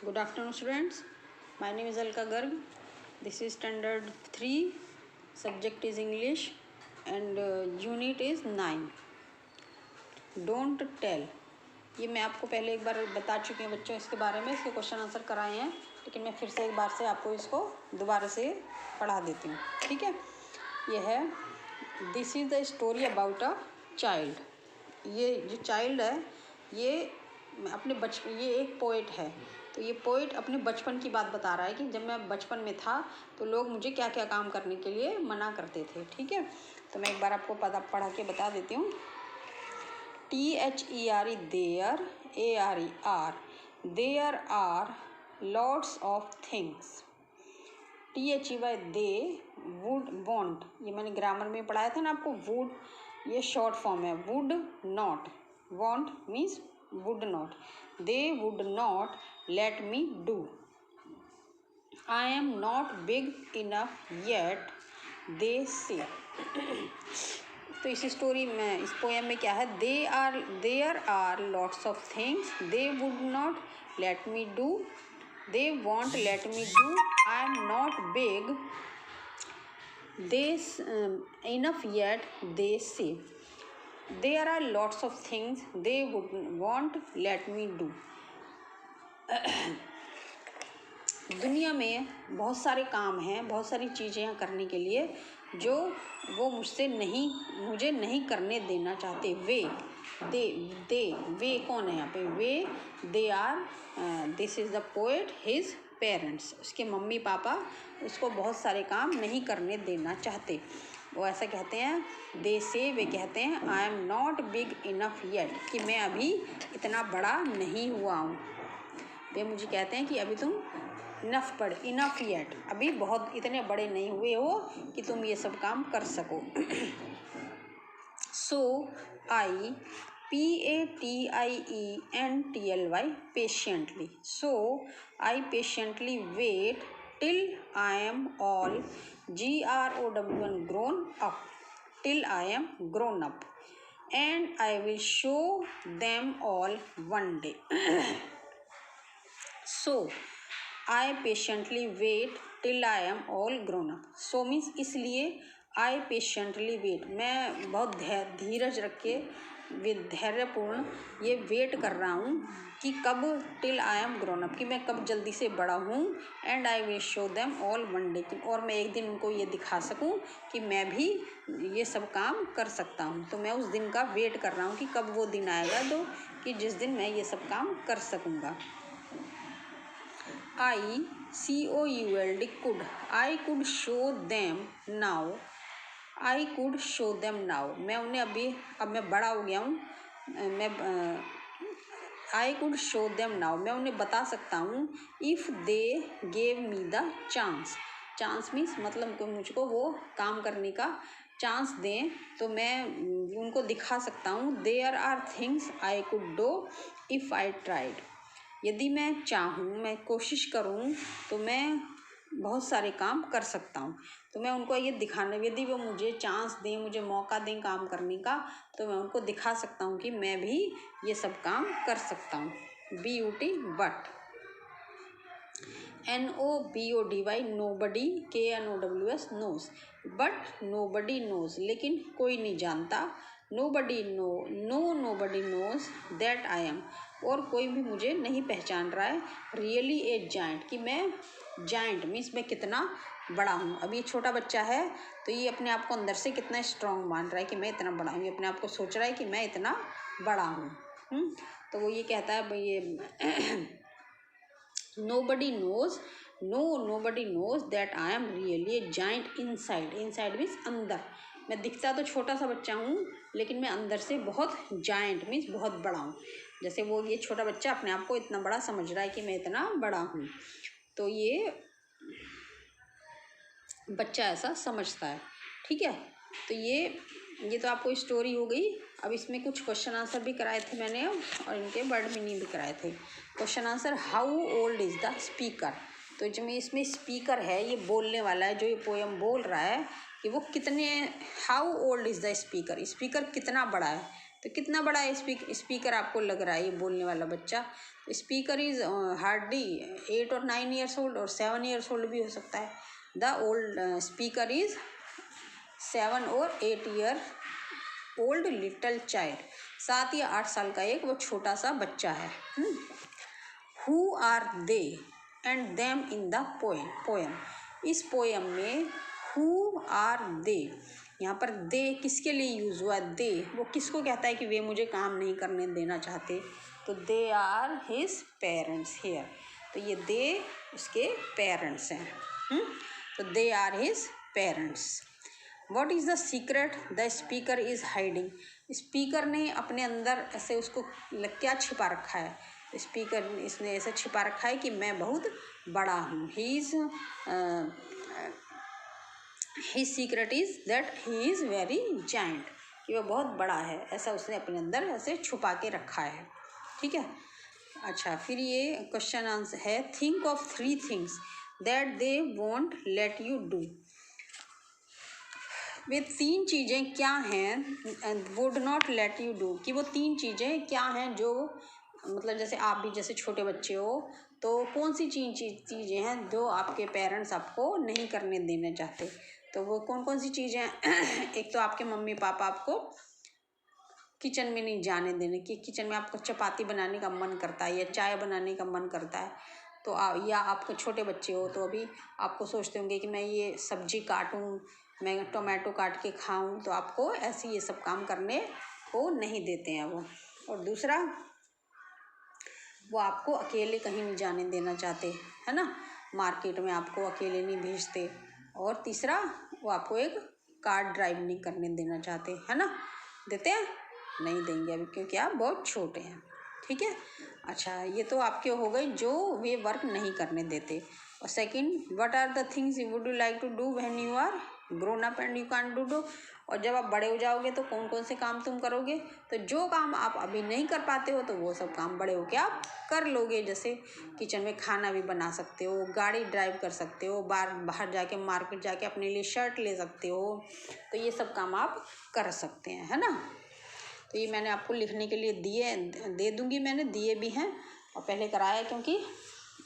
Good afternoon, students. My name is Alka Garg. This is standard 3. Subject is English and unit is 9. Don't tell. ये मैं आपको पहले एक बार बता चुकी हूँ बच्चों इसके बारे में, इसके क्वेश्चन आंसर कराए हैं, लेकिन मैं फिर से एक बार से आपको इसको दोबारा से पढ़ा देती हूँ. ठीक है. ये है this is the story about a child. ये जो चाइल्ड है ये अपने बचपन, ये एक पोइट है. तो ये पोइट अपने बचपन की बात बता रहा है कि जब मैं बचपन में था तो लोग मुझे क्या क्या काम करने के लिए मना करते थे. ठीक है. तो मैं एक बार आपको पढ़ा के बता देती हूँ. THERE there, ARE there are lots of things. THEY they, would, want, ये मैंने ग्रामर में पढ़ाया था ना आपको. वुड ये शॉर्ट फॉर्म है. Would not, want means would not. They would not let me do. I am not big enough yet, they say. तो इस स्टोरी में, इस पोएम में क्या है? There are lots of things they would not let me do. They won't let me do. I am not big enough yet, they say. There are lots of things they won't let me do. दुनिया में बहुत सारे काम हैं, बहुत सारी चीज़ें करने के लिए जो वो मुझे नहीं करने देना चाहते. वे कौन है यहाँ पे? They are, this is the poet, his parents, उसके मम्मी पापा उसको बहुत सारे काम नहीं करने देना चाहते. वो ऐसा कहते हैं, दे से, वे कहते हैं, I am not big enough yet, कि मैं अभी इतना बड़ा नहीं हुआ हूँ. वे मुझे कहते हैं कि अभी तुम इनफ येट, अभी बहुत इतने बड़े नहीं हुए हो कि तुम ये सब काम कर सको. सो आई, PATIENTLY, patiently. So I patiently wait till I am all GROWN grown up, till I am grown up, and I will show them all one day. So I patiently wait till I am all grown up. So means इसलिए I patiently wait, मैं बहुत धीरज रख के, धैर्यपूर्ण ये wait कर रहा हूँ कि कब, till I am grown up, कि मैं कब जल्दी से बड़ा हूँ. And I will show them all one day, और मैं एक दिन उनको ये दिखा सकूँ कि मैं भी ये सब काम कर सकता हूँ. तो मैं उस दिन का वेट कर रहा हूँ कि कब वो दिन आएगा तो कि जिस दिन मैं ये सब काम कर सकूँगा. COULD could, I could show them now. I could show them now, मैं उन्हें अब मैं बड़ा हो गया हूँ, I could show them now, मैं उन्हें बता सकता हूँ. If they gave me the chance. Chance means मतलब कि मुझको वो काम करने का चांस दें तो मैं उनको दिखा सकता हूँ. There are things I could do if I tried. यदि मैं चाहूँ, मैं कोशिश करूँ तो मैं बहुत सारे काम कर सकता हूँ. तो मैं उनको ये दिखाना, यदि वो मुझे चांस दें, मुझे मौका दें काम करने का, तो मैं उनको दिखा सकता हूँ कि मैं भी ये सब काम कर सकता हूँ. BUT but, NOBODY nobody, KNOWS knows, but nobody knows, लेकिन कोई नहीं जानता. Nobody knows that I am, और कोई भी मुझे नहीं पहचान रहा है. रियली ए जाइंट, कि मैं जाइंट मीन्स मैं कितना बड़ा हूँ. अब ये छोटा बच्चा है तो ये अपने आप को अंदर से कितना स्ट्रांग मान रहा है कि मैं इतना बड़ा हूँ. ये अपने आप को सोच रहा है कि मैं इतना बड़ा हूँ. तो वो ये कहता है भाई ये nobody knows that I am really a giant inside. inside means अंदर. मैं दिखता तो छोटा सा बच्चा हूँ लेकिन मैं अंदर से बहुत जाइंट मीन्स बहुत बड़ा हूँ. जैसे वो ये छोटा बच्चा अपने आप को इतना बड़ा समझ रहा है कि मैं इतना बड़ा हूँ. तो ये बच्चा ऐसा समझता है. ठीक है. तो ये तो आपको स्टोरी हो गई. अब इसमें कुछ क्वेश्चन आंसर भी कराए थे मैंने और इनके वर्ड मीनिंग भी कराए थे. Question answer, how old is the speaker. तो जो इसमें स्पीकर है, ये बोलने वाला है जो ये पोएम बोल रहा है कि वो कितने, how old is the speaker, speaker कितना बड़ा है. तो कितना बड़ा है स्पीकर आपको लग रहा है ये बोलने वाला बच्चा? स्पीकर इज हार्डली 8 और 9 ईयर्स ओल्ड और 7 ईयर्स ओल्ड भी हो सकता है। द ओल्ड स्पीकर इज 7 और 8 ईयर ओल्ड लिटल चाइल्ड, 7 या 8 साल का एक वो छोटा सा बच्चा है। Who are they and them in the poem. इस पोएम में हु आर दे, यहाँ पर दे किसके लिए यूज़ हुआ? दे वो किसको कहता है कि वे मुझे काम नहीं करने देना चाहते? तो they are his parents here. तो ये दे उसके पेरेंट्स हैं। तो they are his parents. What is the secret the speaker is hiding. Speaker ने अपने अंदर ऐसे उसको क्या छिपा रखा है? स्पीकर इसने ऐसे छिपा रखा है कि मैं बहुत बड़ा हूँ। His secret is that he is very giant, कि वह बहुत बड़ा है, ऐसा उसने अपने अंदर ऐसे छुपा के रखा है। ठीक है। अच्छा, फिर ये क्वेश्चन आंसर है, think of 3 things that they won't let you do. वे 3 चीज़ें क्या हैं would not let you do, कि वो 3 चीज़ें क्या हैं जो मतलब जैसे आप भी जैसे छोटे बच्चे हो तो कौन सी चीज़ें हैं जो आपके पेरेंट्स आपको नहीं करने देना चाहते? तो वो कौन कौन सी चीज़ें हैं? एक तो आपके मम्मी पापा आपको किचन में नहीं जाने देने, कि किचन में आपको चपाती बनाने का मन करता है या चाय बनाने का मन करता है, तो या आपको छोटे बच्चे हो तो अभी आपको सोचते होंगे कि मैं ये सब्जी काटूं, मैं टोमेटो काट के खाऊं, तो आपको ऐसे ये सब काम करने को नहीं देते हैं वो। और दूसरा, वो आपको अकेले कहीं नहीं जाने देना चाहते, है ना, मार्केट में आपको अकेले नहीं भेजते। और तीसरा, वो आपको एक कार ड्राइव नहीं करने देना चाहते, है ना। देते हैं? नहीं देंगे अभी, क्योंकि आप बहुत छोटे हैं। ठीक है। अच्छा, ये तो आपके हो गए जो वे वर्क नहीं करने देते। और second, what are the things you would like to do when you are grown up and you can't do. और जब आप बड़े हो जाओगे तो कौन कौन से काम तुम करोगे? तो जो काम आप अभी नहीं कर पाते हो तो वो सब काम बड़े होके आप कर लोगे। जैसे किचन में खाना भी बना सकते हो, गाड़ी ड्राइव कर सकते हो, बाहर जाके मार्केट जाके अपने लिए शर्ट ले सकते हो, तो ये सब काम आप कर सकते हैं, है ना। तो ये मैंने आपको लिखने के लिए दे दूँगी, मैंने दिए भी हैं और पहले कराया क्योंकि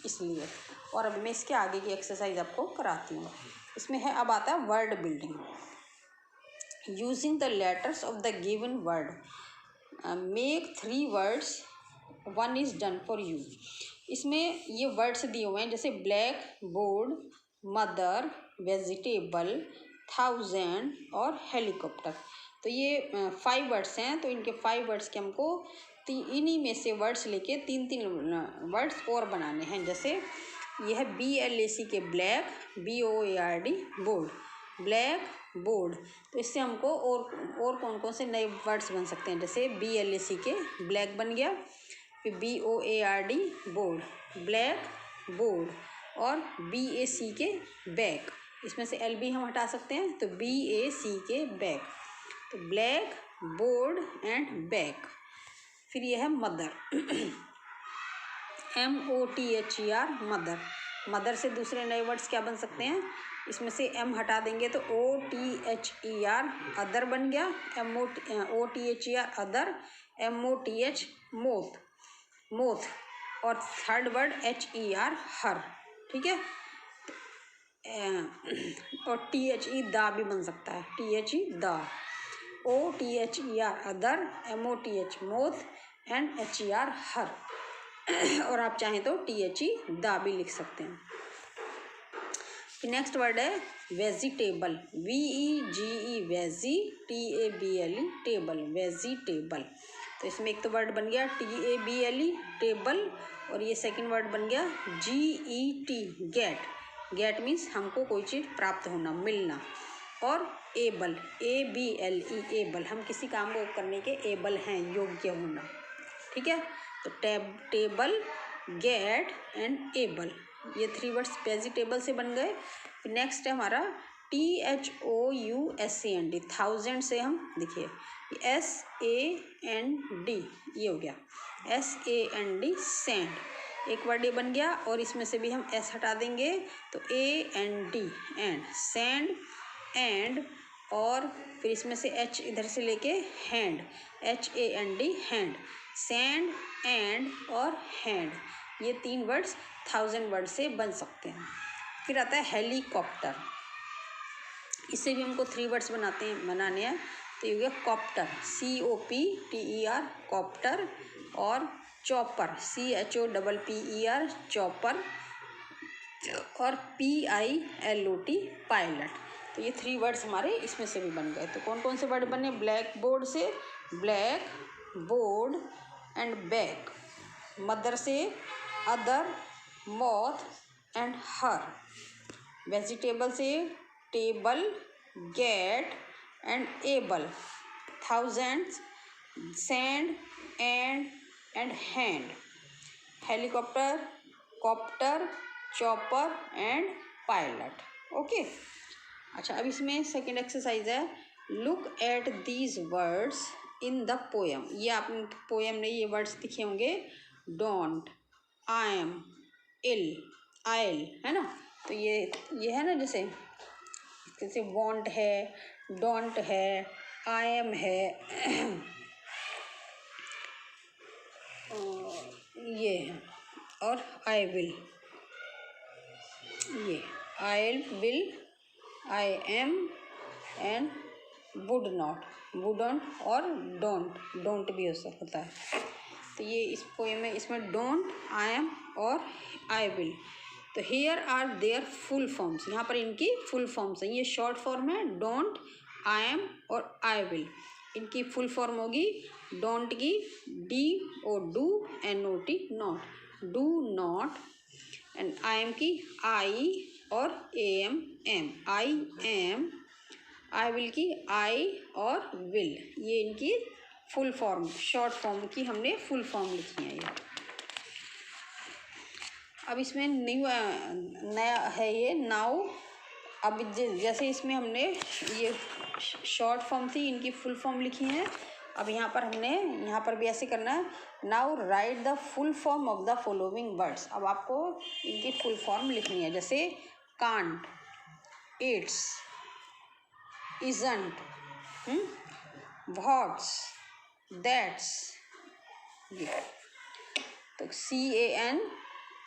इसलिए। और अब मैं इसके आगे की एक्सरसाइज आपको कराती हूँ। इसमें है, अब आता है word building. Using the letters of the given word make 3 words, 1 is done for you. इसमें ये वर्ड्स दिए हुए हैं, जैसे ब्लैक बोर्ड, मदर, वेजिटेबल, 1000 और हेलीकॉप्टर। तो ये 5 वर्ड्स हैं, तो इनके 5 वर्ड्स के हमको इन्हीं में से वर्ड्स लेके 3-3 वर्ड्स और बनाने हैं। जैसे ये है BLAC के black, BOARD board, black board. तो इससे हमको और कौन कौन से नए वर्ड्स बन सकते हैं? जैसे BLAC के ब्लैक बन गया, फिर BOARD बोर्ड, ब्लैक बोर्ड, और BAC के बैक, इसमें से LB हम हटा सकते हैं, तो BAC के बैक, तो ब्लैक बोर्ड एंड बैक। फिर ये है मदर, MOTHER मदर। मदर से दूसरे नए वर्ड्स क्या बन सकते हैं? इसमें से M हटा देंगे तो OTHER अदर बन गया, OTHER other, MOTH moth, moth, और थर्ड वर्ड HER हर। ठीक है। और THE दा भी बन सकता है, THE दा, OTHER other, MOTH moth and HER हर। और आप चाहें तो THE दा भी लिख सकते हैं। नेक्स्ट वर्ड है vegetable, VEGE veggie, TABLE table, vegetable. तो इसमें एक तो वर्ड बन गया TABLE टेबल, और ये सेकंड वर्ड बन गया GET गेट। गेट मीन्स हमको कोई चीज़ प्राप्त होना, मिलना। और एबल, ABLE एबल, हम किसी काम को करने के एबल हैं, योग्य होना। ठीक है। तो टेबल, गेट एंड एबल, ये 3 वर्ड्स वेजिटेबल से बन गए। नेक्स्ट है हमारा THOUSAND, 1000 से हम देखिए SAND, ये हो गया SAND सैंड, एक वर्ड ये बन गया। और इसमें से भी हम S हटा देंगे तो AND एंड, सैंड एंड और फिर इसमें से H इधर से लेके hand, HAND hand, sand, and और हैंड, ये 3 वर्ड्स 1000 वर्ड से बन सकते हैं। फिर आता है हेलीकॉप्टर, इससे भी हमको 3 वर्ड्स बनाने हैं। तो ये हो गया कॉप्टर, COPTER कॉप्टर, और चॉपर, CHOPPER चॉपर, और PILOT पायलट। तो ये 3 वर्ड्स हमारे इसमें से भी बन गए। तो कौन कौन से वर्ड बने? ब्लैक बोर्ड से black board and back, mother से other, moth and her, vegetable से table, get and able, thousands, sand, and hand, helicopter, copter, chopper and pilot. Okay. अच्छा, अब इसमें सेकेंड एक्सरसाइज है, look at these words in the poem. ये आपने poem में ये वर्ड्स दिखे होंगे, डोंट, आई एम, इल, आइल, है ना। तो ये है ना, जैसे वॉन्ट है, डोंट है, आई एम है, ये है, और आई विल, ये I will, I am and would not, wouldn't और डोंट भी हो सकता है। तो ये इस पोएम में, इसमें डोंट, आई एम और आई विल। तो here are their full forms, यहाँ पर इनकी फुल फॉर्म्स हैं। ये शॉर्ट फॉर्म है डोंट, आई एम और आई विल। इनकी फुल फॉर्म होगी डोंट की DO do, NOT not, do not, and I am की आई और AM am, I am, I will की आई और विल। ये इनकी फुल फॉर्म, शॉर्ट फॉर्म की हमने फुल फॉर्म लिखी है ये। अब इसमें न्यू नया है ये नाउ। अब जैसे इसमें हमने ये शॉर्ट फॉर्म थी, इनकी फुल फॉर्म लिखी है। अब यहाँ पर भी ऐसे करना है, now right the full form of the following words. अब आपको इनकी फुल फॉर्म लिखनी है, जैसे can't, it's, isn't, what's, that's, ये। तो CAN,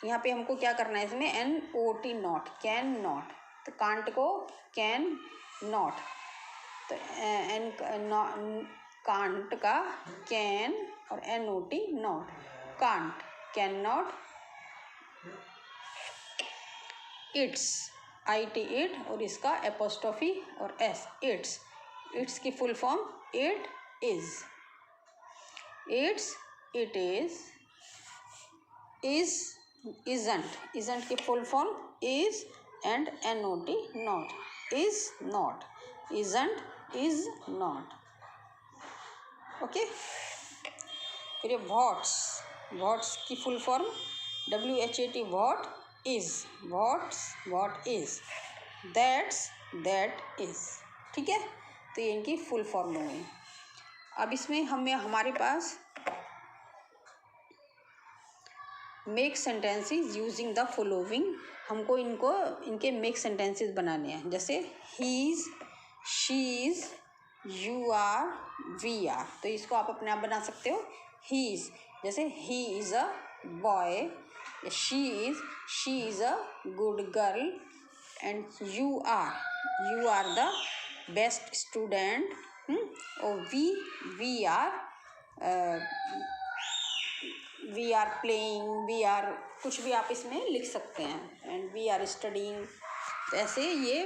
यहाँ पे हमको क्या करना है, इसमें NOT नॉट, कैन नॉट। तो कांट को कैन नॉट, तो कांट का कैन और NOT not, can't, can not. It's, IT it, और इसका एपोस्ट्रोफी और S, इट्स। इट्स की full form it is, it's, it is, isn't, isn't की full form is and NOT not, is not, isn't, is not। Okay. फिर ये what's की full form WHAT, what is, what is, that is. ठीक है, तो ये इनकी full form हो गई। अब इसमें हमारे पास make sentences using the following, हमको इनके मेक सेंटेंसेस बनाने हैं। जैसे he is, she is, you are, we are. तो इसको आप अपने आप बना सकते हो। ही इज, जैसे he is a boy, she is a good girl, and you are the best student, और we are playing, we are, कुछ भी आप इसमें लिख सकते हैं, एंड वी आर स्टडिंग। तो ऐसे ये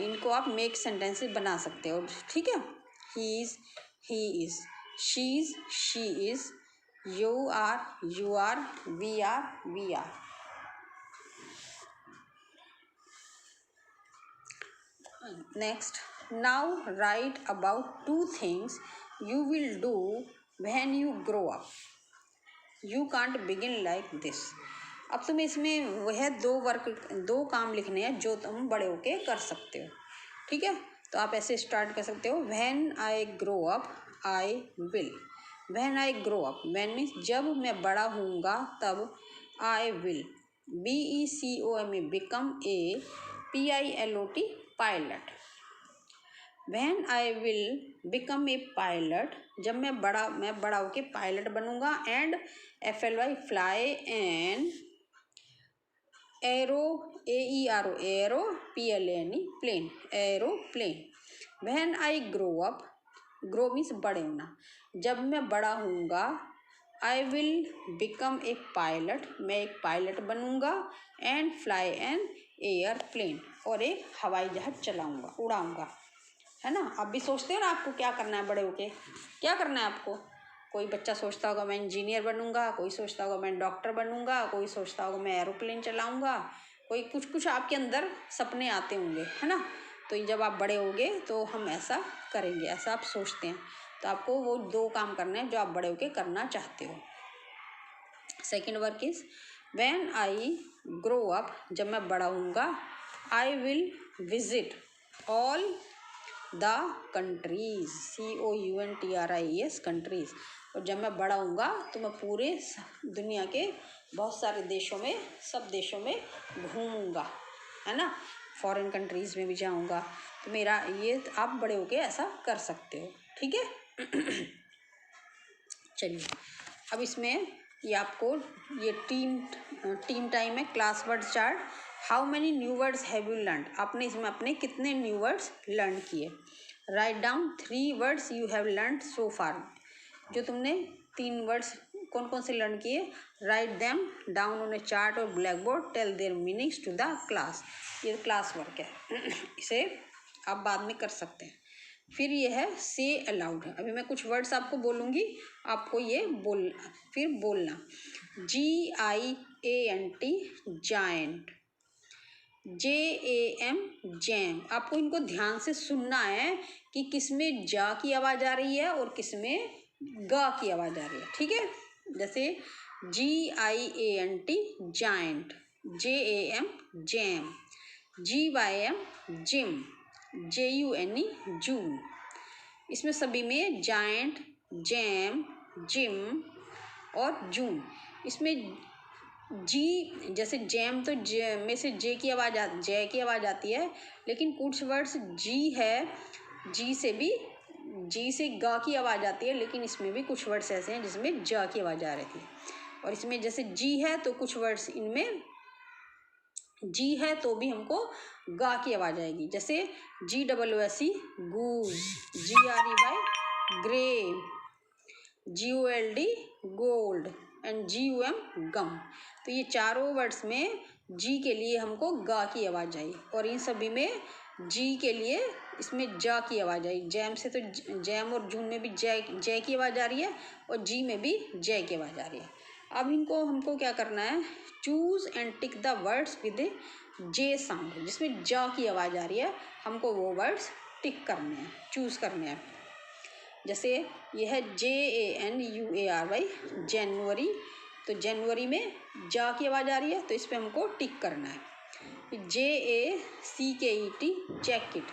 इनको आप मेक सेंटेंसेस बना सकते हो। ठीक है, he is, she is, you are, we are. Next, now write about 2 things you will do when you grow up, you can't begin like this. अब तुम्हें इसमें वह 2 काम लिखने हैं जो तुम बड़े होके कर सकते हो। ठीक है, तो आप ऐसे स्टार्ट कर सकते हो, when I grow up I will. When I grow up, when means जब मैं बड़ा होऊंगा तब, I will, BECOME become, A PILOT pilot. When I will become a pilot, जब मैं बड़ा होके पायलट बनूंगा। And FLY fly an aero, AERO aero, PLANE plane, aeroplane. When I grow up, grow means बड़े होना, जब मैं बड़ा होऊंगा। I will become a pilot, मैं एक पायलट बनूंगा। एंड फ्लाई एन एयरप्लेन, और एक हवाई जहाज चलाऊंगा, उड़ाऊंगा, है ना। आप भी सोचते हो ना आपको क्या करना है बड़े होके, क्या करना है आपको। कोई बच्चा सोचता होगा मैं इंजीनियर बनूंगा, कोई सोचता होगा मैं डॉक्टर बनूंगा, कोई सोचता होगा मैं एरोप्लेन चलाऊंगा, कोई कुछ कुछ आपके अंदर सपने आते होंगे, है ना। तो जब आप बड़े होगे तो हम ऐसा करेंगे, ऐसा आप सोचते हैं। तो आपको वो 2 काम करने हैं जो आप बड़े होके करना चाहते हो। Second work is when I grow up, जब मैं बड़ा होऊंगा। I will visit all the countries, COUNTRIES countries, और जब मैं बड़ा होऊंगा तो मैं पूरे दुनिया के बहुत सारे देशों में, सब देशों में घूमूंगा, है ना। फॉरेन कंट्रीज में भी जाऊंगा। तो मेरा ये, आप बड़े होके ऐसा कर सकते हो, ठीक है। चलिए अब इसमें ये आपको ये टीम टाइम है, class word chart. How many new words have you learn, आपने इसमें अपने कितने न्यू वर्ड्स लर्न किए। Write down 3 words you have learn so far, जो तुमने 3 वर्ड्स कौन कौन से लर्न किए। Write them down on a chart और blackboard, tell their meanings to the class. ये क्लास वर्क है, इसे आप बाद में कर सकते हैं। फिर ये है से अलाउड, अभी मैं कुछ वर्ड्स आपको बोलूँगी, आपको ये फिर बोलना। GIANT giant, JAM jam. आपको इनको ध्यान से सुनना है कि किसमें जा की आवाज़ आ रही है और किसमें गा की आवाज़ आ रही है, ठीक है। जैसे GIANT giant, JAM jam, GYM gym, JUNE जून। इसमें सभी में जायंट, जैम, जिम और जून। इसमें जी, जैसे जैम तो में से जय की आवाज़ आती है, लेकिन कुछ वर्ड्स जी है, जी से गा की आवाज़ आती है, लेकिन इसमें भी कुछ वर्ड्स ऐसे हैं जिसमें जा की आवाज़ आ रही है। और इसमें जैसे जी है तो कुछ वर्ड्स इनमें जी है तो भी हमको गा की आवाज़ आएगी। जैसे GOOSE goose, GREY grey, GOLD gold and GUM गम। तो ये चारों वर्ड्स में जी के लिए हमको गा की आवाज़ आई, और इन सभी में जी के लिए इसमें जा की आवाज़ आई। जैम से तो जैम और जून में भी जय की आवाज़ आ रही है, और जी में भी जय की आवाज़ आ रही है। अब इनको हमको क्या करना है, choose and tick the words with J sound, जिसमें जा की आवाज़ आ रही है, हमको वो वर्ड्स टिक करने हैं, चूज़ करने हैं। जैसे ये है JANUARY जनवरी, तो जनवरी में जा की आवाज़ आ रही है, तो इस पर हमको टिक करना है। JACKET जैकेट,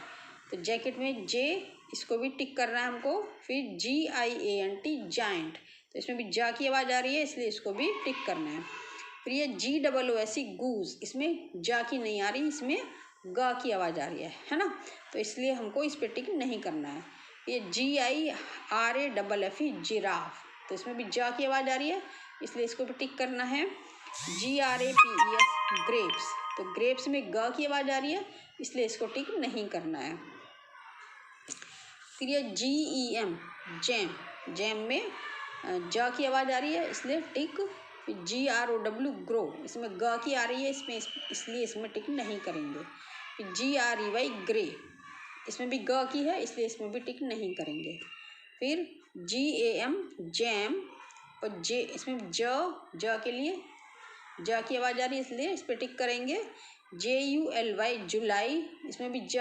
तो जैकेट में जे, इसको भी टिक करना है हमको। फिर GIANT जायंट, तो इसमें भी जा की आवाज़ आ रही है, इसलिए इसको भी टिक करना है। फिर ये GOOSE गूज, इसमें जा की नहीं आ रही, इसमें गा की आवाज़ आ रही है ना, तो इसलिए हमको इस पर टिक नहीं करना है। ये GIRAFFE जिराफ, तो इसमें भी जा की आवाज़ आ रही है, इसलिए इसको भी टिक करना है। GRAPES ग्रेप्स, तो ग्रेप्स में ग की आवाज़ आ रही है, इसलिए इसको टिक नहीं करना है। फिर ये GEM जैम, जैम में जा की आवाज़ आ रही है, इसलिए टिक। फिर GROW ग्रो, इसमें ग की आ रही है, इसलिए इसमें टिक नहीं करेंगे। फिर GREY ग्रे, इसमें भी ग की है, इसलिए इसमें भी टिक नहीं करेंगे। फिर GAM जैम, और जे, इसमें ज के लिए जा की आवाज़ आ रही है, इसलिए इस पर टिक करेंगे। JULY जुलाई, इसमें भी ज,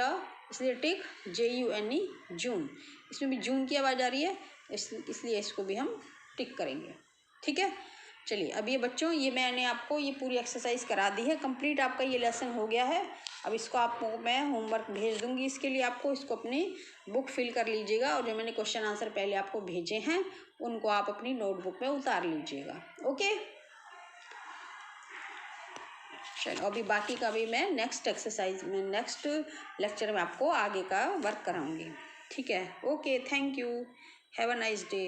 इसलिए टिक। JUNE जून, इसमें भी जून की आवाज़ आ रही है, इसलिए इसको भी हम टिक करेंगे, ठीक है। चलिए अब ये बच्चों, ये मैंने आपको ये पूरी एक्सरसाइज करा दी है, कंप्लीट आपका ये लेसन हो गया है। अब इसको आपको मैं होमवर्क भेज दूंगी, इसके लिए आपको इसको अपनी बुक फिल कर लीजिएगा, और जो मैंने क्वेश्चन आंसर पहले आपको भेजे हैं उनको आप अपनी नोटबुक में उतार लीजिएगा। ओके। चलो अभी बाकी का भी मैं नेक्स्ट एक्सरसाइज में नेक्स्ट लेक्चर में आपको आगे का वर्क कराऊंगी। ठीक है, okay, thank you, have a nice day.